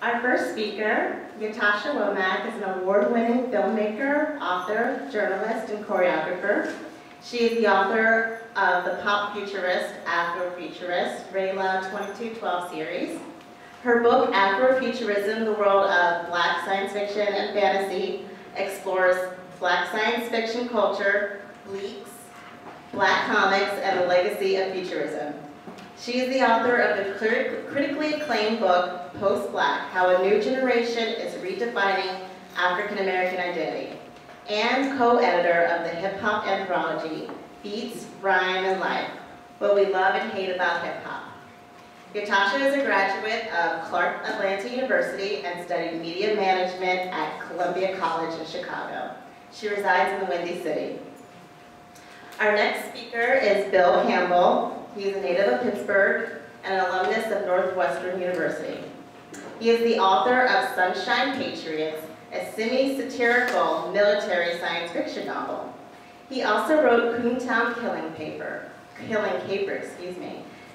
Our first speaker, Ytasha Womack, is an award-winning filmmaker, author, journalist, and choreographer. She is the author of the pop futurist, Afrofuturist, Rayla 2212 series. Her book, Afrofuturism, the world of Black science fiction and fantasy, explores Black science fiction culture, leaks, Black comics, and the legacy of futurism. She is the author of the critically acclaimed book, Post-Black, How a New Generation is Redefining African American Identity, and co-editor of the hip-hop anthology, Beats, Rhyme, and Life, What We Love and Hate About Hip-Hop. Ytasha is a graduate of Clark Atlanta University and studied media management at Columbia College in Chicago. She resides in the Windy City. Our next speaker is Bill Campbell. He is a native of Pittsburgh and an alumnus of Northwestern University. He is the author of Sunshine Patriots, a semi-satirical military science fiction novel. He also wrote Coontown Killing Caper, his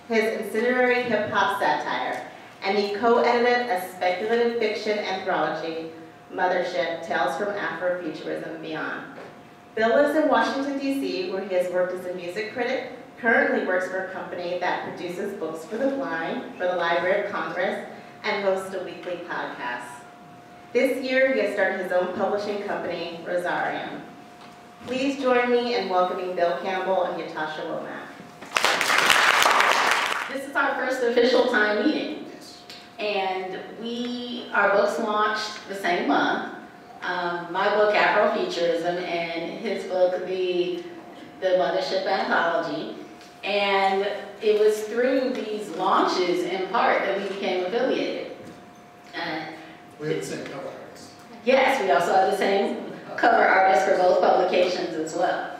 incendiary hip-hop satire, and he co-edited a speculative fiction anthology, Mothership, Tales from Afrofuturism and Beyond. Bill lives in Washington, D.C., where he has worked as a music critic, currently works for a company that produces books for the blind, for the Library of Congress, and hosts a weekly podcast. This year, he has started his own publishing company, Rosarium. Please join me in welcoming Bill Campbell and Natasha Womack. This is our first official time meeting, and our books launched the same month. My book, Afrofuturism, and his book, the Mothership Anthology. And it was through these launches, in part, that we became affiliated. We have the same cover artists. Yes, we also have the same cover artists for both publications as well.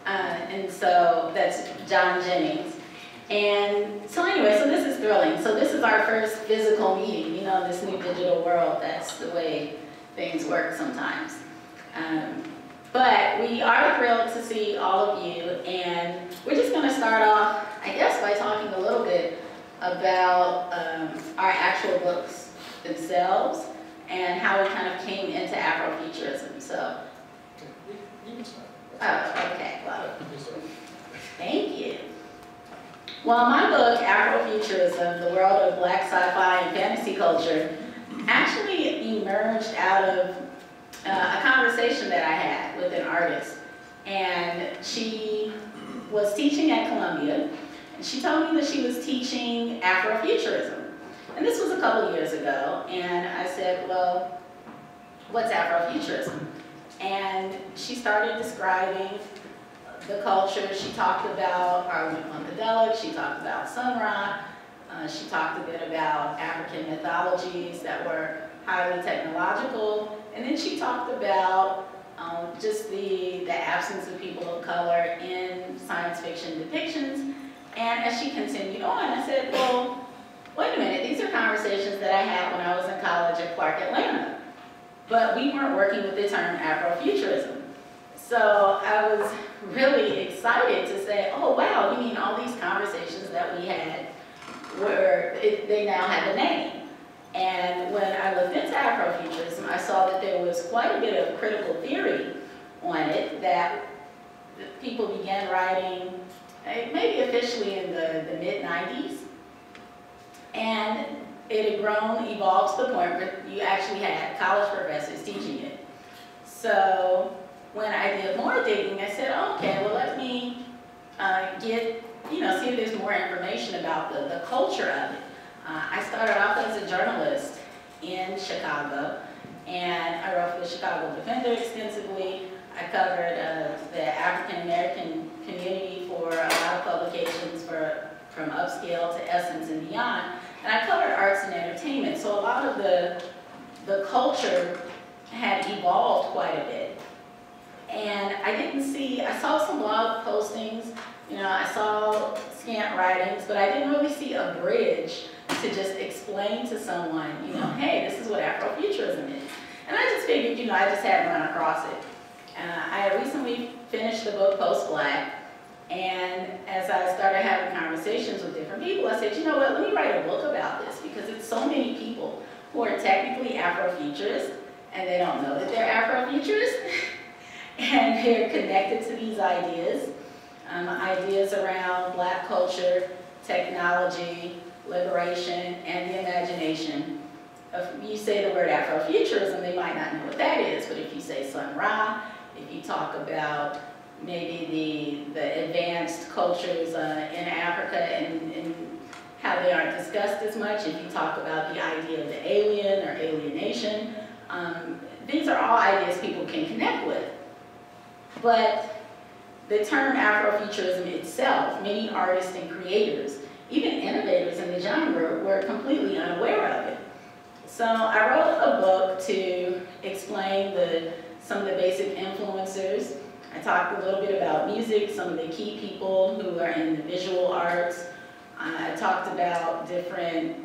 And so that's John Jennings. And so anyway, so this is thrilling. So this is our first physical meeting, you know, in this new digital world. That's the way things work sometimes. But we are thrilled to see all of you, and we're just going to start off, I guess, by talking a little bit about our actual books themselves and how we kind of came into Afrofuturism. So, You can start. oh, okay, well, thank you. Well, my book, Afrofuturism, the world of Black sci-fi and fantasy culture, actually emerged out of a conversation that I had with an artist. And she was teaching at Columbia, and she told me that she was teaching Afrofuturism. And this was a couple years ago, and I said, well, what's Afrofuturism? And she started describing the culture. She talked about Harlem Funkadelic, she talked about Sun Ra, she talked a bit about African mythologies that were highly technological, and then she talked about just the absence of people of color in science fiction depictions. And as she continued on, I said, well, wait a minute, these are conversations that I had when I was in college at Clark Atlanta, but we weren't working with the term Afrofuturism. So I was really excited to say, oh wow, you mean all these conversations that we had, they now have a name. And when I looked into Afrofuturism, I saw that there was quite a bit of critical theory on it, that people began writing maybe officially in the mid-90s. And it had grown, evolved to the point where you actually had college professors teaching it. So when I did more digging, I said, oh, okay, well, let me see if there's more information about the culture of it. I started off as a journalist in Chicago, and I wrote for the Chicago Defender extensively. I covered the African American community for a lot of publications from Upscale to Essence and beyond. And I covered arts and entertainment, so a lot of the culture had evolved quite a bit. And I saw some blog postings, I saw scant writings, but I didn't really see a bridge to just explain to someone, hey, this is what Afrofuturism is. And I just figured, I just hadn't run across it. I recently finished the book Post-Black, and as I started having conversations with different people, I said, you know what, let me write a book about this, because it's so many people who are tech Afrofuturist, and they don't know that they're Afrofuturist, and they're connected to these ideas, ideas around Black culture, technology, liberation, and the imagination. If you say the word Afrofuturism, they might not know what that is, but if you say Sun Ra, if you talk about maybe the advanced cultures in Africa and how they aren't discussed as much, if you talk about the idea of the alien or alienation, these are all ideas people can connect with. But the term Afrofuturism itself, many artists and creators, even innovators in the genre, were completely unaware of it. So I wrote a book to explain some of the basic influencers. I talked a little bit about music, some of the key people who are in the visual arts. I talked about different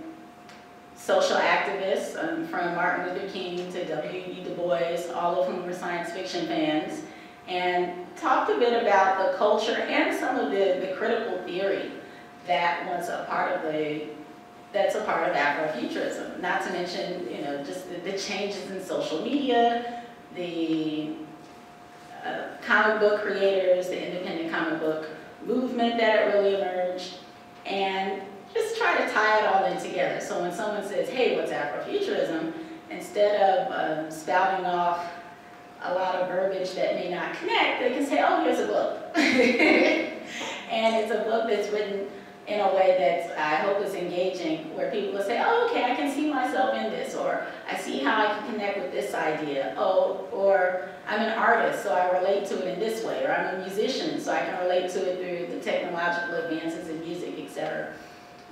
social activists, from Martin Luther King to W.E. Du Bois, all of whom were science fiction fans, and talked a bit about the culture and some of the critical theory that was that's a part of Afrofuturism. Not to mention, just the changes in social media, the comic book creators, the independent comic book movement that it really emerged, and just try to tie it all in together. So when someone says, hey, what's Afrofuturism, instead of spouting off a lot of verbiage that may not connect, they can say, oh, here's a book. And it's a book that's written in a way that I hope is engaging, where people will say, oh, okay, I can see myself in this, or I see how I can connect with this idea, oh, or I'm an artist, so I relate to it in this way, or I'm a musician, so I can relate to it through the technological advances in music, etc.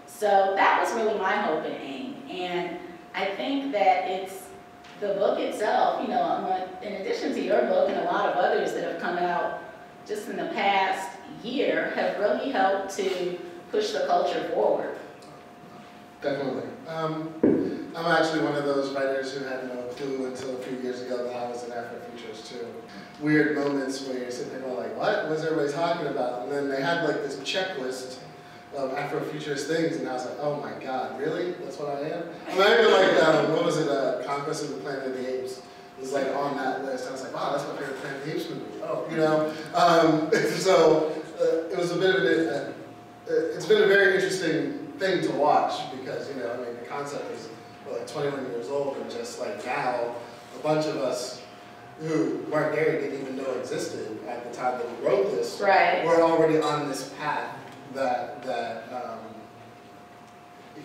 So that was really my hope and aim, and I think that it's the book itself, in addition to your book and a lot of others that have come out just in the past year, have really helped to push the culture forward. Definitely. I'm actually one of those writers who had no clue until a few years ago that I was an Afrofuturist too. Weird moments where you're sitting there going like, what's everybody talking about? And then they had like this checklist of Afrofuturist things, and I was like, oh my God, really? That's what I am? I'm not even like, what was it, Conquest of the Planet of the Apes was like on that list. I was like, wow, that's my favorite Planet of the Apes movie. Oh, so it was a bit of it's been a very interesting thing to watch because, the concept is like 21 years old, and just like now, a bunch of us who weren't there, didn't even know existed at the time that we wrote this, right, were already on this path that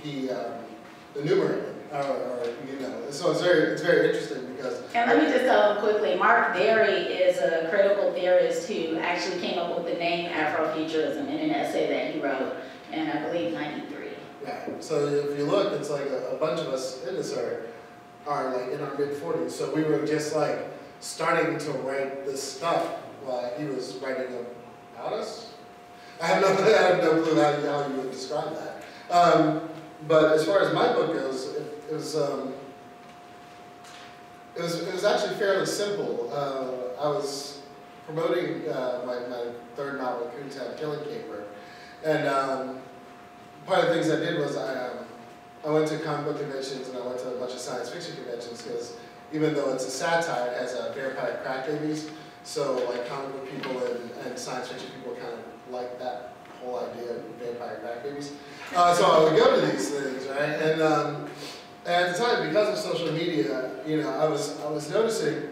he enumerated, so it's very interesting because. And let me just tell them quickly, Mark Derry is a critical theorist who actually came up with the name Afrofuturism in an essay that he wrote in, I believe, '93. Yeah, so if you look, it's like a bunch of us in this are like in our mid-40s, so we were just like starting to write this stuff while he was writing about us. I have no clue how you would describe that. But as far as my book goes, it was actually fairly simple. I was promoting my third novel, Coontown Killing Caper, and part of the things I did was I went to comic book conventions and I went to a bunch of science fiction conventions because even though it's a satire, it has vampire crack babies. So like comic book people and science fiction people kind of like that whole idea of vampire crack babies. So I would go to these things, right? And at the time, because of social media, I was noticing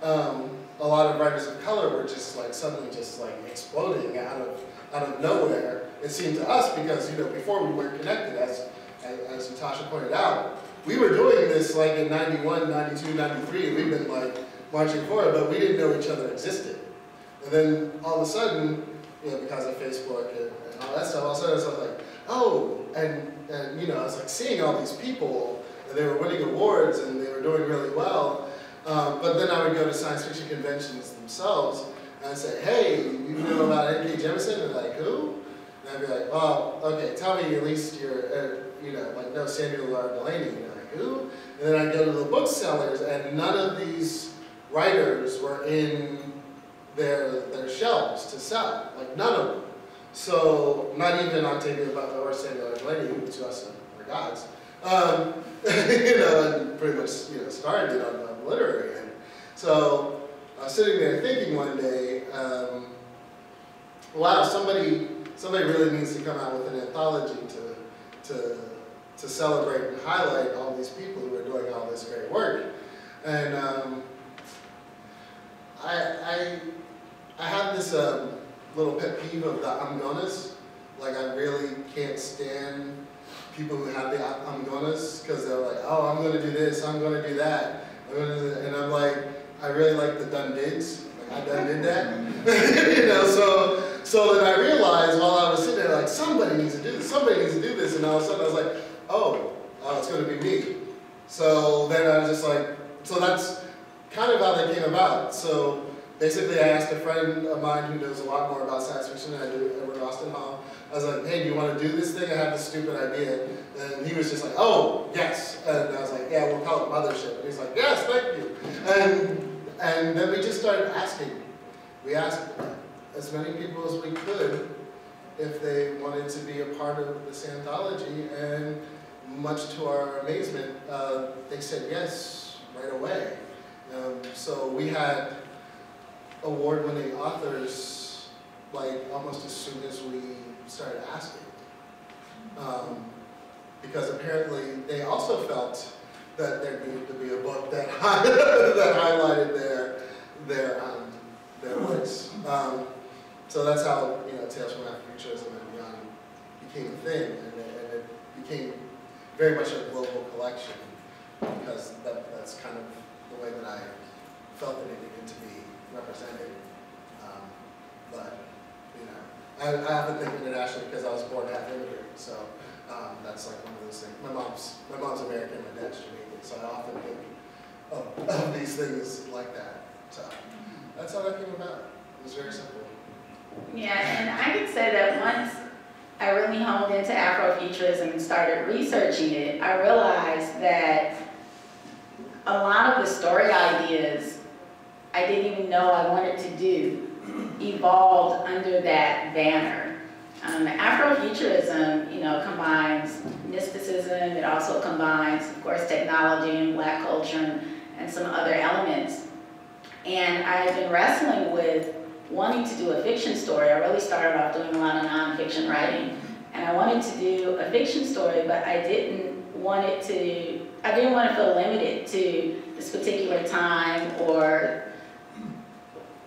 a lot of writers of color were just like suddenly just like exploding out of nowhere. It seemed to us because before we weren't connected, as Ytasha pointed out, we were doing this like in '91, '92, '93. We've been like marching forward, but we didn't know each other existed. And then all of a sudden, because of Facebook and all that stuff, all of a sudden I was like, oh, and I was like seeing all these people, and they were winning awards and they were doing really well. But then I would go to science fiction conventions themselves and I'd say, hey, you know about N.K. Jemisin? And they're like, who? And I'd be like, well, okay, tell me at least your, like, no, Samuel R. Delaney. And they're like, who? And then I'd go to the booksellers, and none of these writers were in their shelves to sell, like none of them. So not even Octavia Butler or Samuel R. Delaney, who to us are gods, and pretty much started it on the literary end. So I was sitting there thinking one day, wow, somebody really needs to come out with an anthology to celebrate and highlight all these people who are doing all this great work. And I have this little pet peeve of the I'm gonnas. Like, I really can't stand people who have the I'm gonnas, because they're like, oh, I'm going to do this, I'm going to do that. And I'm like, I really like the done dids. Like, I done did that. So then I realized while I was sitting there, like, somebody needs to do this, somebody needs to do this. And all of a sudden I was like, oh, it's going to be me. So then I was just like, so that's kind of how that came about. So basically I asked a friend of mine who knows a lot more about science fiction than I do, Edward Austin Hall. I was like, hey, do you want to do this thing? I have this stupid idea. And he was just like, oh, yes. And I was like, yeah, we'll call it Mothership. And he's like, yes, thank you. And then we just started asking. We asked as many people as we could if they wanted to be a part of this anthology. And much to our amazement, they said yes right away. So we had award-winning authors like almost as soon as we started asking. Because apparently they also felt that there needed to be a book that that highlighted their voice. So that's how Tales from Afrofuturism and Beyond became a thing, and it became very much a global collection, because that's kind of the way that I felt that it needed to be represented. But I often think internationally because I was born half immigrant, so that's like one of those things. My mom's American, my dad's Jamaican, so I often think of these things like that. So that's how that came about. It was very simple. Yeah, and I could say that once I really honed into Afrofuturism and started researching it, I realized that a lot of the story ideas I didn't even know I wanted to do evolved under that banner. Afrofuturism, combines mysticism. It also combines, of course, technology and Black culture and some other elements. And I've been wrestling with wanting to do a fiction story. I really started off doing a lot of nonfiction writing, and I wanted to do a fiction story, but I didn't want to feel limited to this particular time, or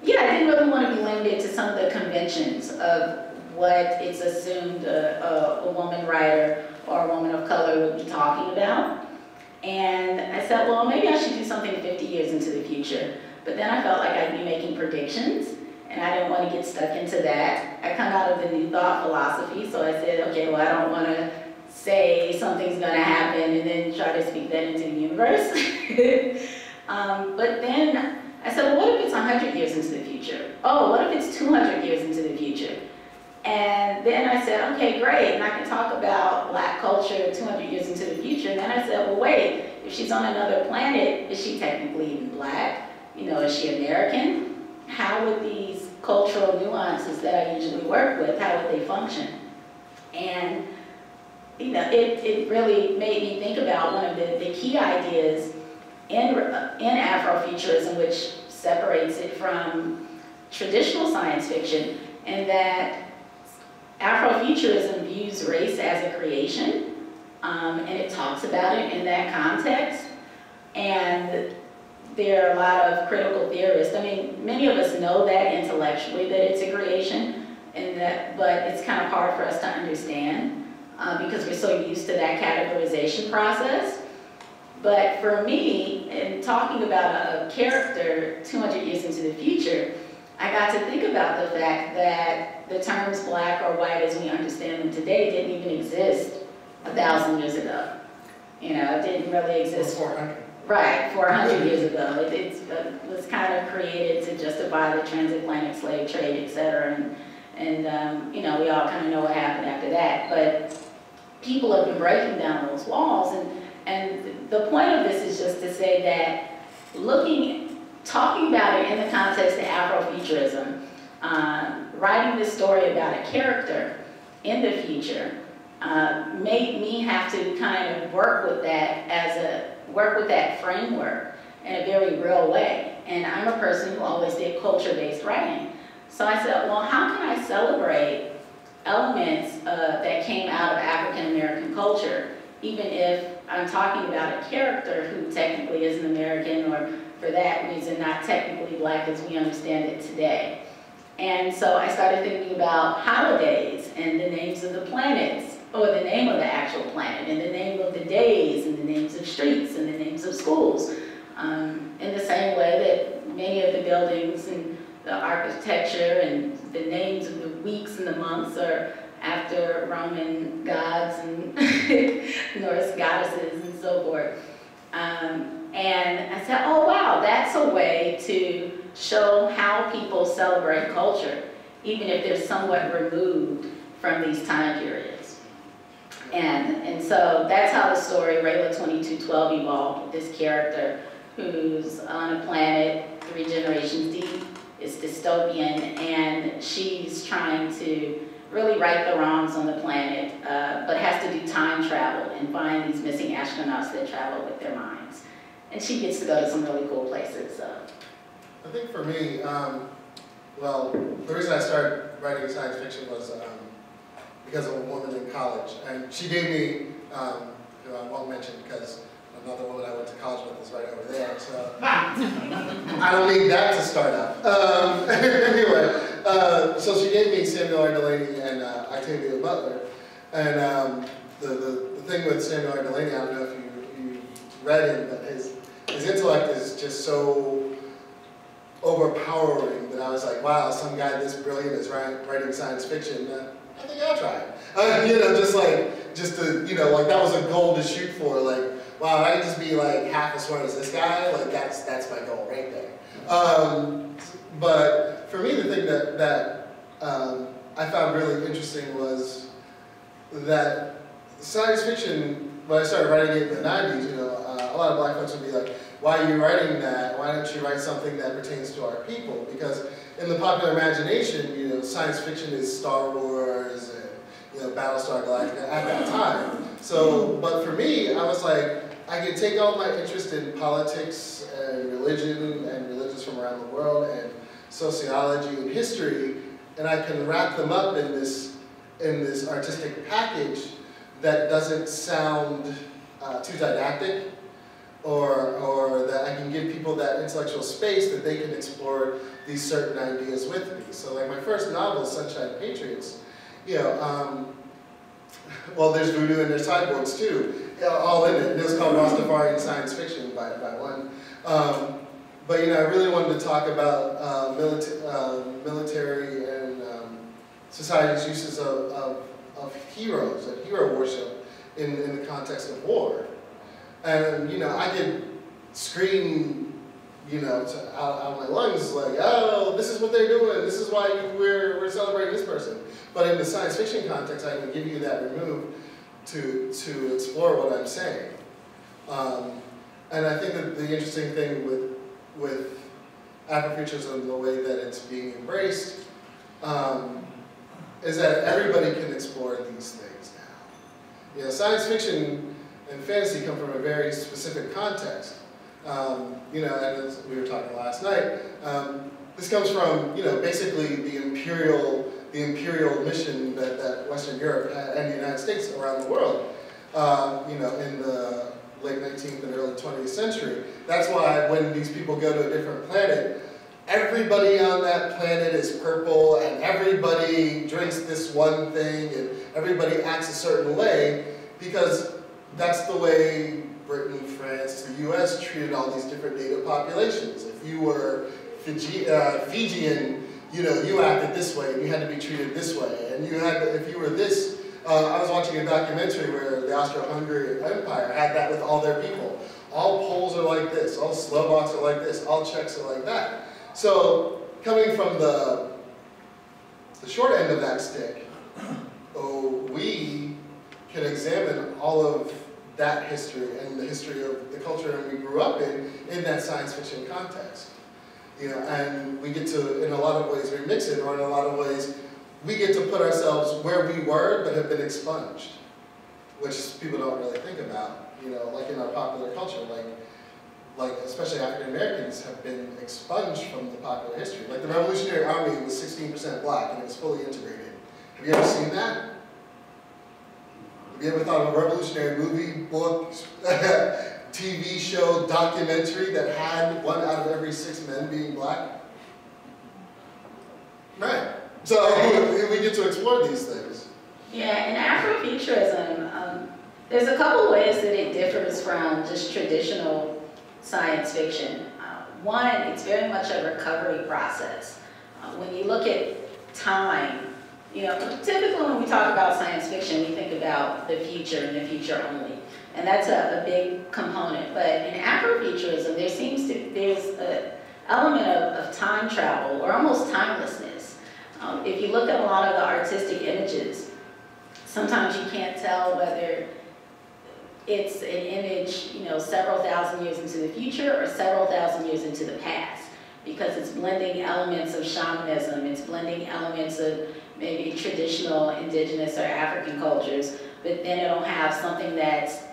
I didn't really want to be limited to some of the conventions of what it's assumed a woman writer or a woman of color would be talking about. And I said, well, maybe I should do something 50 years into the future. But then I felt like I'd be making predictions, and I didn't want to get stuck into that. I come out of the New Thought philosophy, so I said, okay, well, I don't want to say something's going to happen and then try to speak that into the universe. But then I said, well, what if it's 100 years into the future? Oh, what if it's 200 years into the future? And then I said, okay, great, and I can talk about Black culture 200 years into the future. And then I said, well, wait, if she's on another planet, is she technically even Black? Is she American? How would these cultural nuances that I usually work with, how would they function? And it really made me think about one of the key ideas in Afrofuturism, which separates it from traditional science fiction, and that Afrofuturism views race as a creation, and it talks about it in that context. And there are a lot of critical theorists. I mean, many of us know that intellectually, that it's a creation, but it's kind of hard for us to understand because we're so used to that categorization process. But for me, in talking about a character 200 years into the future, I got to think about the fact that the terms Black or white as we understand them today didn't even exist 1,000 years ago. It didn't really exist. 400. Right, 400 years ago. It was kind of created to justify the transatlantic slave trade, et cetera. And we all kind of know what happened after that. But people have been breaking down those walls. And the point of this is just to say that talking about it in the context of Afrofuturism, writing this story about a character in the future, made me have to kind of work with that as work with that framework in a very real way. And I'm a person who always did culture-based writing. So I said, well, how can I celebrate elements that came out of African American culture, even if I'm talking about a character who technically is an American, or for that reason, not technically Black as we understand it today. And so I started thinking about holidays and the names of the planets, or the name of the actual planet, and the name of the days, and the names of streets, and the names of schools. In the same way that many of the buildings and the architecture and the names of the weeks and the months are after Roman gods and Norse goddesses and so forth. And I said, oh wow, that's a way to show how people celebrate culture, even if they're somewhat removed from these time periods. And so that's how the story Rayla 2212 evolved, with this character who's on a planet 3 generations deep. It's dystopian, and she's trying to really right the wrongs on the planet, but has to do time travel and find these missing astronauts that travel with their minds. And she gets to go to some really cool places. So. I think for me, well, the reason I started writing science fiction was because of a woman in college. And she gave me, who I won't mention because another woman I went to college with is right over there, so I don't need that to start up. Anyway, so she gave me Samuel R. Delaney and Octavia Butler. And the thing with Samuel R. Delaney, I don't know if you read him, but his intellect is just so overpowering that I was like, wow, some guy this brilliant is writing science fiction. I think I'll try it. You know, just to, you know, like that was a goal to shoot for. Like, wow, I could just be like half as smart as this guy. Like that's my goal right there. But for me, the thing that I found really interesting was that science fiction. When I started writing it in the 90s, you know, a lot of Black folks would be like, why are you writing that? Why don't you write something that pertains to our people? Because in the popular imagination, you know, science fiction is Star Wars and, you know, Battlestar Galactica at that time. So, but for me, I was like, I can take all my interest in politics and religions from around the world and sociology and history, and I can wrap them up in this artistic package that doesn't sound too didactic, or that I can give people that intellectual space that they can explore these certain ideas with me. So like my first novel, Sunshine Patriots, you know, well there's voodoo and there's cyborgs too, all in it. It was called Rastafarian Science Fiction by one. But you know, I really wanted to talk about military and society's uses of heroes and hero worship in the context of war. And, you know, I could scream, you know, out of my lungs like, oh, this is what they're doing, this is why we're celebrating this person. But in the science fiction context, I can give you that remove to explore what I'm saying. And I think that the interesting thing with Afrofuturism, the way that it's being embraced, is that everybody can explore these things now. You know, science fiction and fantasy come from a very specific context. You know, and as we were talking last night, this comes from, you know, basically the imperial mission that Western Europe and the United States around the world, you know, in the late 19th and early 20th century. That's why when these people go to a different planet, everybody on that planet is purple, and everybody drinks this one thing, and everybody acts a certain way, because that's the way Britain, France, the US treated all these different native populations. If you were Fijian, you know, you acted this way, and you had to be treated this way. And you had, if you were this, I was watching a documentary where the Austro-Hungarian Empire had that with all their people. All Poles are like this, all Slovaks are like this, all Czechs are like that. So, coming from the short end of that stick, we can examine all of that history and the history of the culture we grew up in that science fiction context. You know, and we get to, in a lot of ways, remix it, or in a lot of ways, we get to put ourselves where we were but have been expunged, which people don't really think about. You know, like in our popular culture, like especially African Americans have been expunged from the popular history. Like the Revolutionary Army was 16% black and it was fully integrated. Have you ever seen that? Have you ever thought of a revolutionary movie, book, TV show, documentary that had 1 out of every 6 men being black? Right. So we get to explore these things. Yeah, in Afrofuturism, there's a couple ways that it differs from just traditional science fiction. One, it's very much a recovery process. When you look at time, you know, typically when we talk about science fiction, we think about the future and the future only. And that's a big component. But in Afrofuturism, there's an element of time travel, or almost timelessness. If you look at a lot of the artistic images, sometimes you can't tell whether it's an image, you know, several thousand years into the future or several thousand years into the past, because it's blending elements of shamanism, it's blending elements of maybe traditional indigenous or African cultures, but then it'll have something that's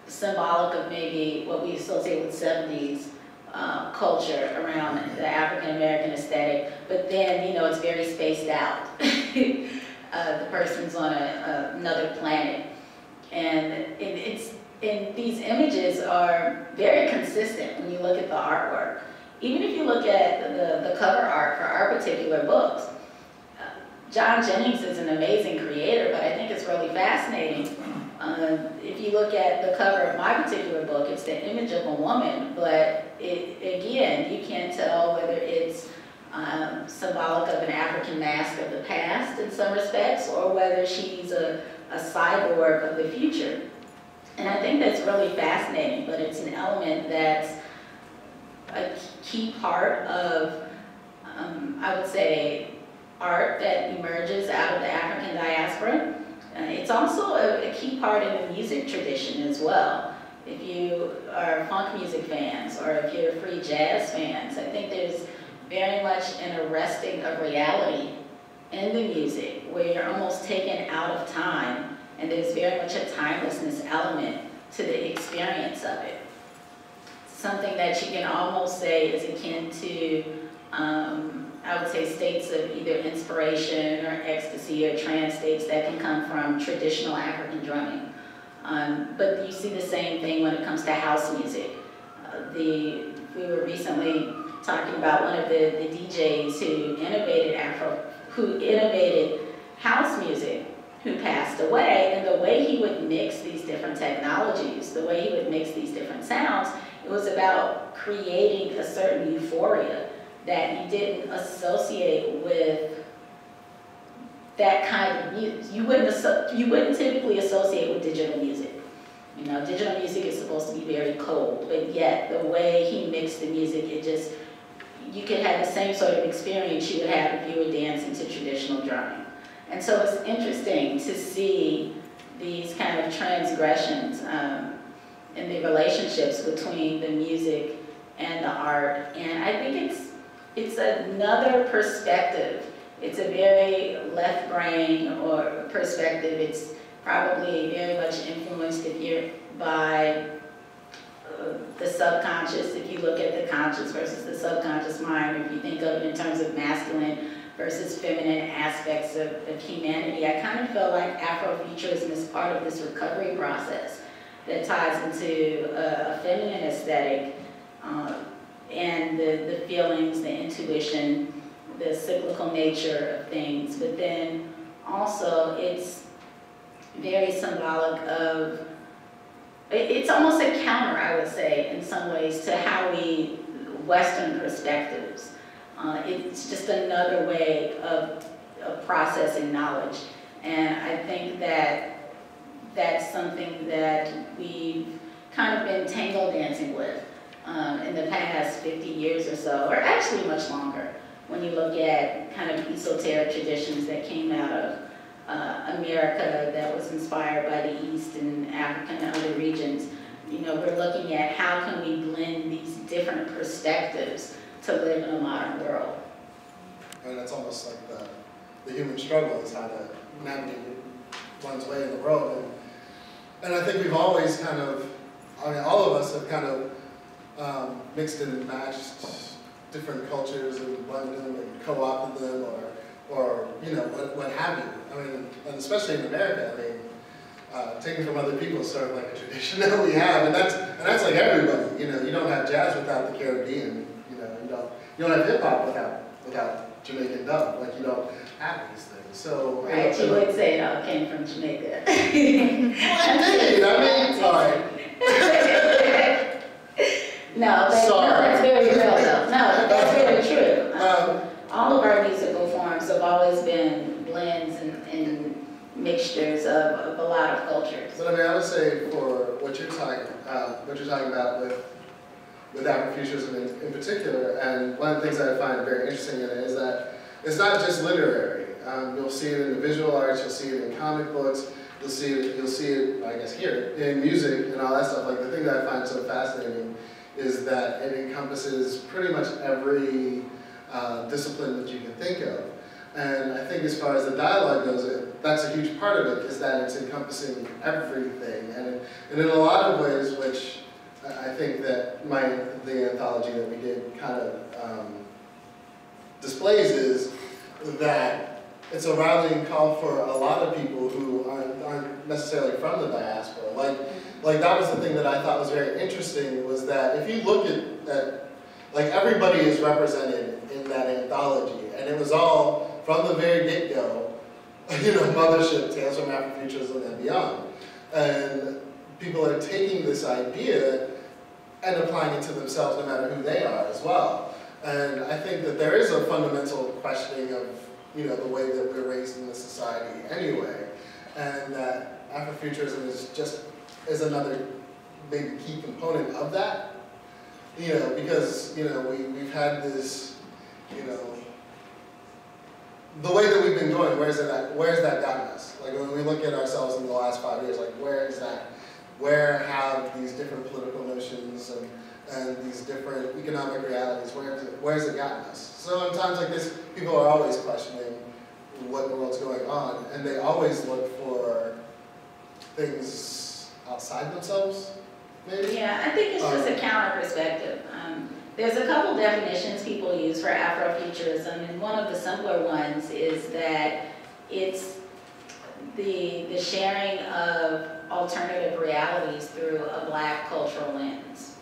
symbolic of maybe what we associate with 70s culture around the African American aesthetic, but then, you know, it's very spaced out. The person's on another planet. And these images are very consistent when you look at the artwork. Even if you look at the cover art for our particular books, John Jennings is an amazing creator, but I think it's really fascinating. If you look at the cover of my particular book, it's the image of a woman, but again, you can't tell whether it's symbolic of an African mask of the past in some respects, or whether she's a cyborg of the future. And I think that's really fascinating, but it's an element that's a key part of, I would say, art that emerges out of the African diaspora. It's also a key part in the music tradition as well. If you are funk music fans, or if you're free jazz fans, I think there's very much an arresting of reality in the music, where you're almost taken out of time, and there's very much a timelessness element to the experience of it. Something that you can almost say is akin to, I would say, states of either inspiration or ecstasy or trance states that can come from traditional African drumming. But you see the same thing when it comes to house music. We were recently talking about one of the DJs who innovated house music, who passed away, and the way he would mix these different technologies, the way he would mix these different sounds, it was about creating a certain euphoria that you didn't associate with that kind of music. You wouldn't typically associate with digital music. You know, digital music is supposed to be very cold, but yet the way he mixed the music, you could have the same sort of experience you would have if you were dancing to traditional drumming. And so it's interesting to see these kind of transgressions in the relationships between the music and the art. And I think it's another perspective. It's a very left brain or perspective. It's probably very much influenced by the subconscious, if you look at the conscious versus the subconscious mind, or if you think of it in terms of masculine versus feminine aspects of humanity. I kind of feel like Afrofuturism is part of this recovery process that ties into a feminine aesthetic and the feelings, the intuition, the cyclical nature of things, but then also it's very symbolic of, it's almost a counter, I would say, in some ways, to how we, Western perspectives. It's just another way of processing knowledge. And I think that that's something that we've kind of been tango dancing with in the past 50 years or so, or actually much longer, when you look at kind of esoteric traditions that came out of America that was inspired by the East and Africa and other regions. You know, we're looking at how can we blend these different perspectives to live in a modern world. And it's almost like the human struggle is how to navigate one's way in the world. And I think we've always kind of, I mean, all of us have kind of mixed and matched different cultures and blended them and co-opted them, or you know, what have you. I mean, and especially in America, I mean, taking from other people is sort of like a tradition that we have, and that's like everybody. You know, you don't have jazz without the Caribbean. You know, you don't have hip hop without Jamaican dub. Like you don't have these things. So right, you would say it all came from Jamaica. Well, indeed. I mean, sorry. No, that's very real though. No, that's very true. All of our musical forms have always been blends and mixtures of a lot of cultures. But I mean, I would say for what you're talking about with Afrofuturism in particular, and one of the things that I find very interesting in it is that it's not just literary. You'll see it in the visual arts, you'll see it in comic books, you'll see it, I guess, here in music and all that stuff. Like the thing that I find so fascinating is that it encompasses pretty much every discipline that you can think of. And I think as far as the dialogue goes, that's a huge part of it, is that it's encompassing everything. And in a lot of ways, which I think that the anthology that we did kind of displays, is that it's a rallying call for a lot of people who aren't necessarily from the diaspora. Like that was the thing that I thought was very interesting, was that if you look at like everybody is represented in that anthology, and it was all from the very get-go, you know, Mothership, Tales from Afrofuturism and beyond. And people are taking this idea and applying it to themselves no matter who they are as well. And I think that there is a fundamental questioning of, you know, the way that we're raised in this society anyway, and that Afrofuturism is another maybe key component of that. You know, because, you know, we've had this, you know, the way that we've been going, where's that gotten us? Like when we look at ourselves in the last 5 years, like where is that? Where have these different political notions and these different economic realities, where's it gotten us? So in times like this, people are always questioning what in the world's going on, and they always look for things outside themselves, maybe? Yeah, I think it's just a counter perspective. There's a couple definitions people use for Afrofuturism, and one of the simpler ones is that it's the sharing of alternative realities through a Black cultural lens.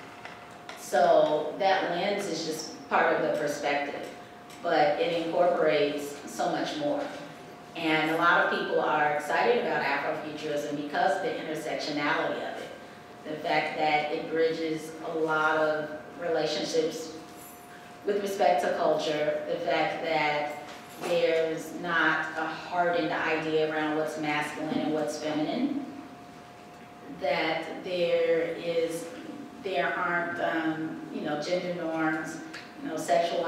So that lens is just part of the perspective, but it incorporates so much more. And a lot of people are excited about Afrofuturism because of the intersectionality of it. The fact that it bridges a lot of relationships with respect to culture, the fact that there's not a hardened idea around what's masculine and what's feminine, that there aren't you know, gender norms, you know, sexual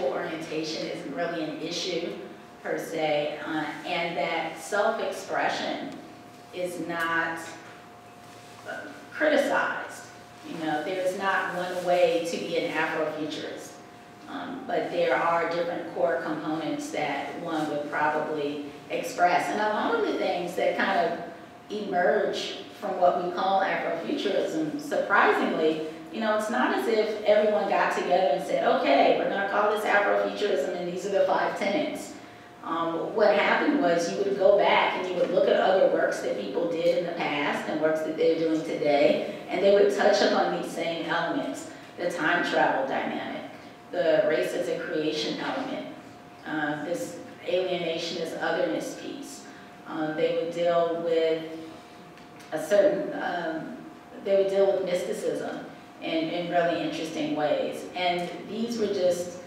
orientation isn't really an issue per se, and that self-expression is not criticized. You know, there's not one way to be an Afrofuturist, but there are different core components that one would probably express. And a lot of the things that kind of emerge from what we call Afrofuturism, surprisingly, you know, it's not as if everyone got together and said, okay, we're going to call this Afrofuturism and these are the 5 tenets. What happened was you would go back and you would look at other works that people did in the past and works that they're doing today, and they would touch upon these same elements: the time travel dynamic, the race as a creation element, this alienation as otherness piece. They would deal with a certain, they would deal with mysticism in really interesting ways. And these were just,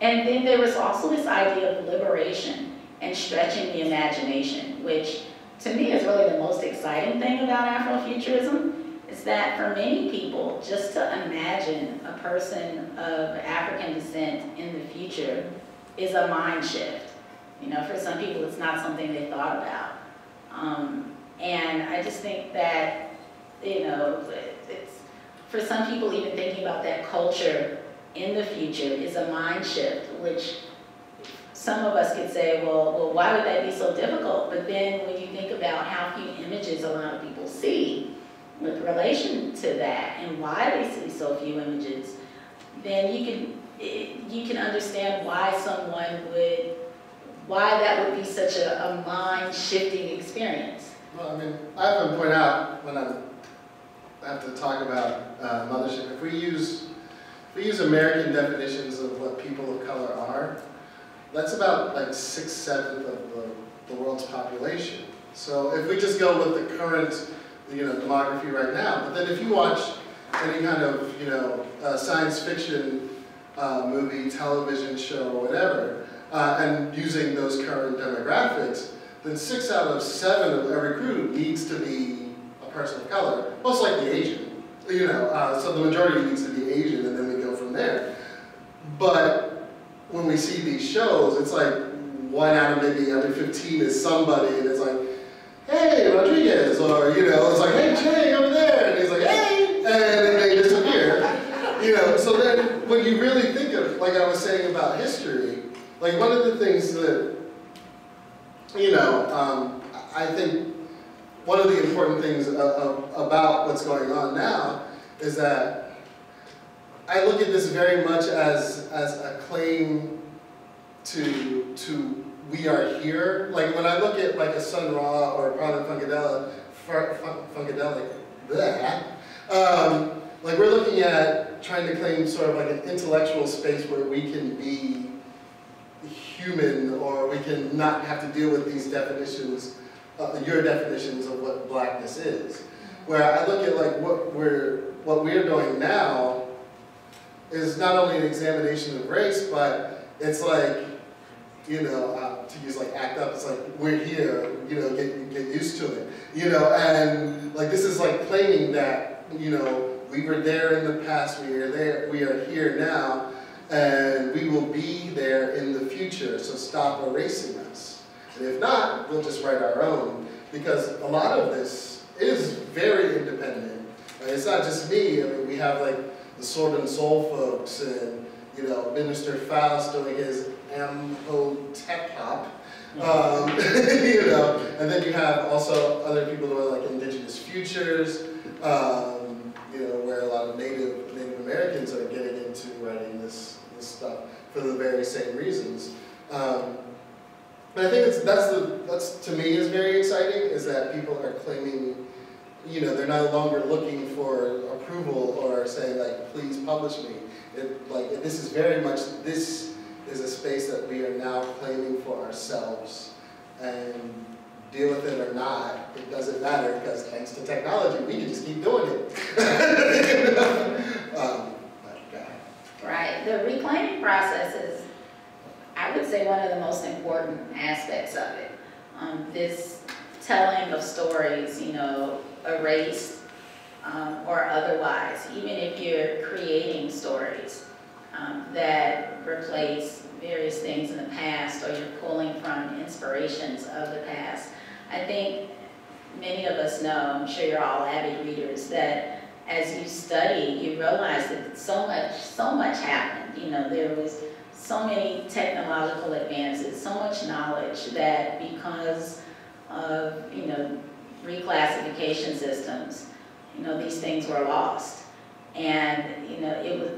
and then there was also this idea of liberation and stretching the imagination, which to me is really the most exciting thing about Afrofuturism, is that for many people, just to imagine a person of African descent in the future is a mind shift. You know, for some people, it's not something they thought about. And I just think that, you know, it's, for some people, even thinking about that culture in the future is a mind shift, which some of us could say, well, why would that be so difficult? But then when you think about how few images a lot of people see with relation to that and why they see so few images, then you can understand why why that would be such a mind-shifting experience. Well, I mean, I often point out when I have to talk about mothership, if we use American definitions of what people of color are, that's about like 6/7 of the world's population. So if we just go with the current, demography right now, but then if you watch any kind of, science fiction movie, television show, or whatever, and using those current demographics, then 6 out of 7 of every crew needs to be a person of color, most likely Asian. So the majority needs to be Asian, and then we go from there. But when we see these shows, it's like 1 out of maybe every 15 is somebody, and it's like, hey, Rodriguez, or, it's like, hey, Chang, over there, and he's like, hey, and then they disappear. So then when you really think of, like I was saying about history, like one of the things that, I think one of the important things about what's going on now is that I look at this very much as a claim to we are here. Like when I look at like a Sun Ra or a Prana Funkadelic, like we're looking at trying to claim sort of like an intellectual space where we can be human, or we can not have to deal with these definitions, your definitions of what blackness is. Where I look at like what we're doing now is not only an examination of race, but it's like, to use like ACT UP, it's like we're here, get used to it, and like this is like claiming that, we were there in the past, we are here now, and we will be there in the future, so stop erasing us. And if not, we'll just write our own, because a lot of this is very independent. Right? It's not just me. I mean, we have like the Sword and Soul folks, and Minister Faust doing his Amhotep-hop, and then you have also other people who are like Indigenous Futures, where a lot of Native Americans are getting into writing this stuff for the very same reasons. But I think that's to me is very exciting, is that people are claiming, they're no longer looking for approval or saying like, please publish me. This is very much, this is a space that we are now claiming for ourselves, and deal with it or not, it doesn't matter, because thanks to technology, we can just keep doing it. Right, the reclaiming process is, I would say, one of the most important aspects of it. This telling of stories, erased or otherwise, even if you're creating stories that replace various things in the past, or you're pulling from inspirations of the past. I think many of us know, I'm sure you're all avid readers, that as you study, you realize that so much happened. There was so many technological advances, so much knowledge that because of, reclassification systems, these things were lost. And,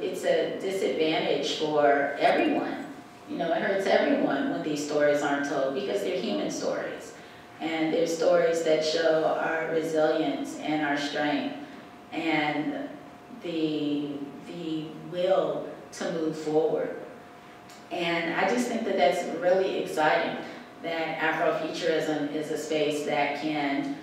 it's a disadvantage for everyone. It hurts everyone when these stories aren't told, because they're human stories. And they're stories that show our resilience and our strength and the will to move forward. And I just think that that's really exciting, that Afrofuturism is a space that can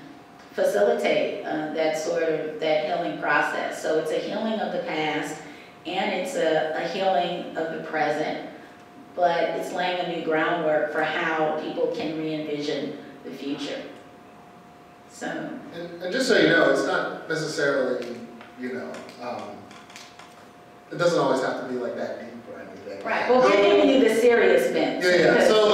facilitate that healing process. So it's a healing of the past, and it's a healing of the present, but it's laying a new groundwork for how people can re-envision the future. So. And just so you know, it's not necessarily, it doesn't always have to be like that deep or anything. Right. Well, we're giving you the serious bent. Yeah. So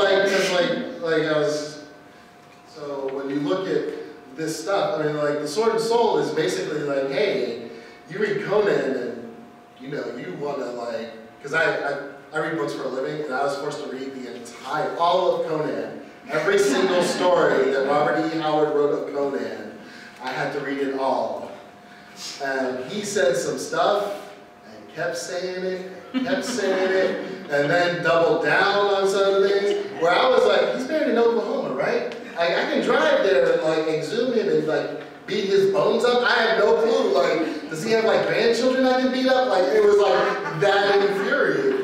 so when you look at this stuff, I mean, like the Sword and Soul is basically like, hey, you read Conan and you want to like, because I I read books for a living, and I was forced to read all of Conan. Every single story that Robert E. Howard wrote of Conan, I had to read it all. And he said some stuff, and kept saying it, and kept saying it, and then doubled down on some things, where I was like, he's buried in Oklahoma, right? I can drive there and like exhume him and like beat his bones up. I have no clue. Like, does he have like grandchildren I can beat up? Like, it was like that infuriating.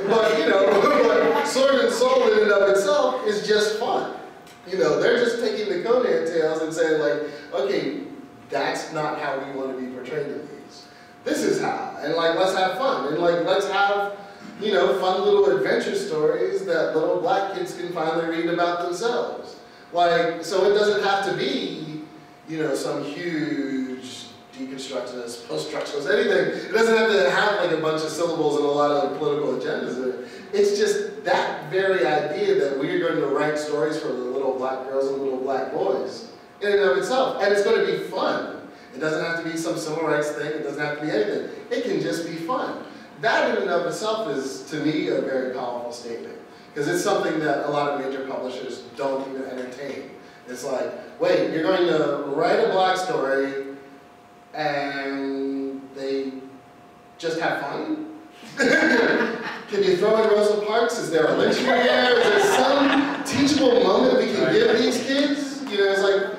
But you know, like, Sword and Soul in and of itself is just fun. You know, they're just taking the Conan tales and saying like, okay, that's not how we want to be portrayed in these. This is how. And like, let's have fun. And like, let's have, you know, fun little adventure stories that little black kids can finally read about themselves. Like, so it doesn't have to be, you know, some huge deconstructionist, post-structuralist, anything. It doesn't have to have like a bunch of syllables and a lot of political agendas in it. It's just that very idea that we're going to write stories for the little black girls and little black boys in and of itself. And it's going to be fun. It doesn't have to be some civil rights thing. It doesn't have to be anything. It can just be fun. That in and of itself is, to me, a very powerful statement. Because it's something that a lot of major publishers don't even entertain. It's like, wait, you're going to write a black story and they just have fun? Can you throw in Rosa Parks? Is there a lynching there? Is there some teachable moment we can give these kids? You know, it's like,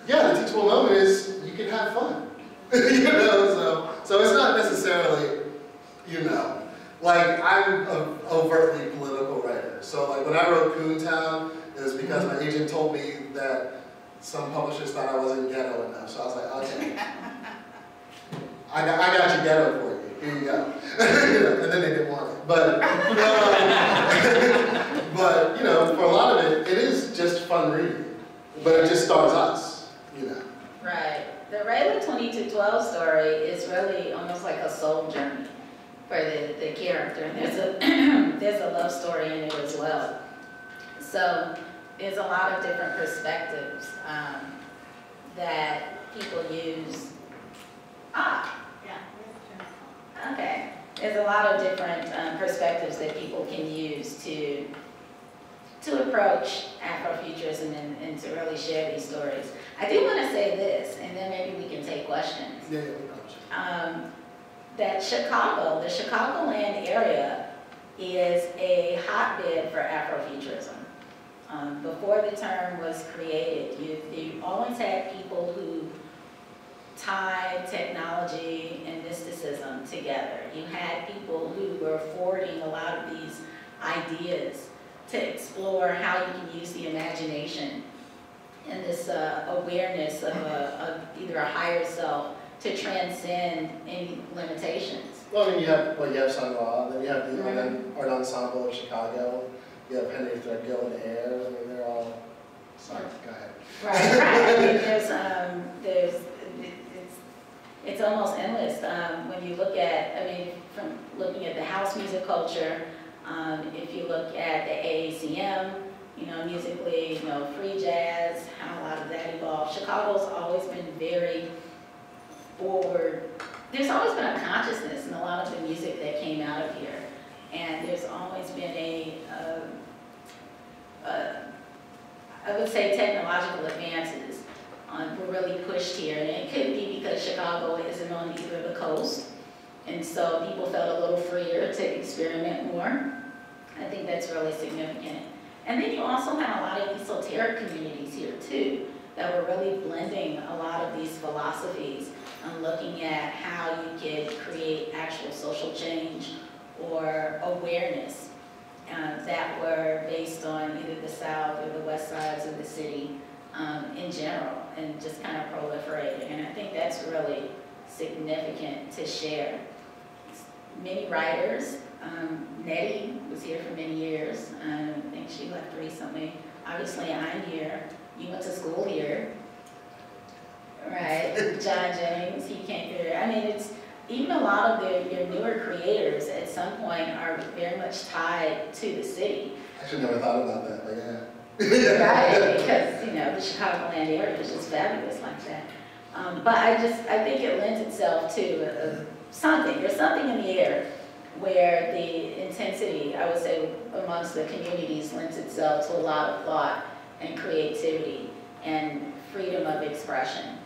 yeah, the teachable moment is you can have fun. You know, so it's not necessarily, you know, like I'm an overtly political writer. So like when I wrote Coontown, it was because my agent told me that some publishers thought I wasn't ghetto enough. So I was like, okay, I got your ghetto for you. Here you go. And then they didn't want it. But you know, for a lot of it, it is just fun reading. But it just stars us, you know. Right. The Rayla 2212 story is really almost like a soul journey for the character. And there's a love story in it as well. So there's a lot of different perspectives that people use. Okay. There's a lot of different perspectives that people can use to approach Afrofuturism and to really share these stories. I do want to say this, and then maybe we can take questions. Yeah, we probably That Chicago, the Chicagoland area, is a hotbed for Afrofuturism. Before the term was created, you always had people who tied technology and mysticism together. You had people who were forwarding a lot of these ideas to explore how you can use the imagination and this awareness of either a higher self to transcend any limitations. Well, I mean, you have Sun Ra, then you have the Art Ensemble of Chicago, you have Henry Threadgill and the Air. I mean, they're all. Sorry, go ahead. Right. I mean, it's almost endless when you look at. I mean, from looking at the house music culture, if you look at the AACM, you know, musically, you know, free jazz, how a lot of that evolved. Chicago's always been very forward. There's always been a consciousness in a lot of the music that came out of here. And there's always been I would say technological advances were really pushed here. And it could be because Chicago isn't on either of the coast. And so people felt a little freer to experiment more. I think that's really significant. And then you also had a lot of esoteric communities here too, that were really blending a lot of these philosophies and looking at how you could create actual social change or awareness that were based on either the south or the west sides of the city in general, and just kind of proliferating. And I think that's really significant to share. Many writers, Nettie was here for many years. I think she left recently. Obviously, I'm here. You went to school here, right? John Jennings, he came through. I mean, it's even a lot of your newer creators at some point are very much tied to the city. I actually never thought about that, but yeah. Right, because, you know, the Chicagoland area is just fabulous like that. But I think it lends itself to something. There's something in the air where the intensity, I would say, amongst the communities lends itself to a lot of thought and creativity and freedom of expression.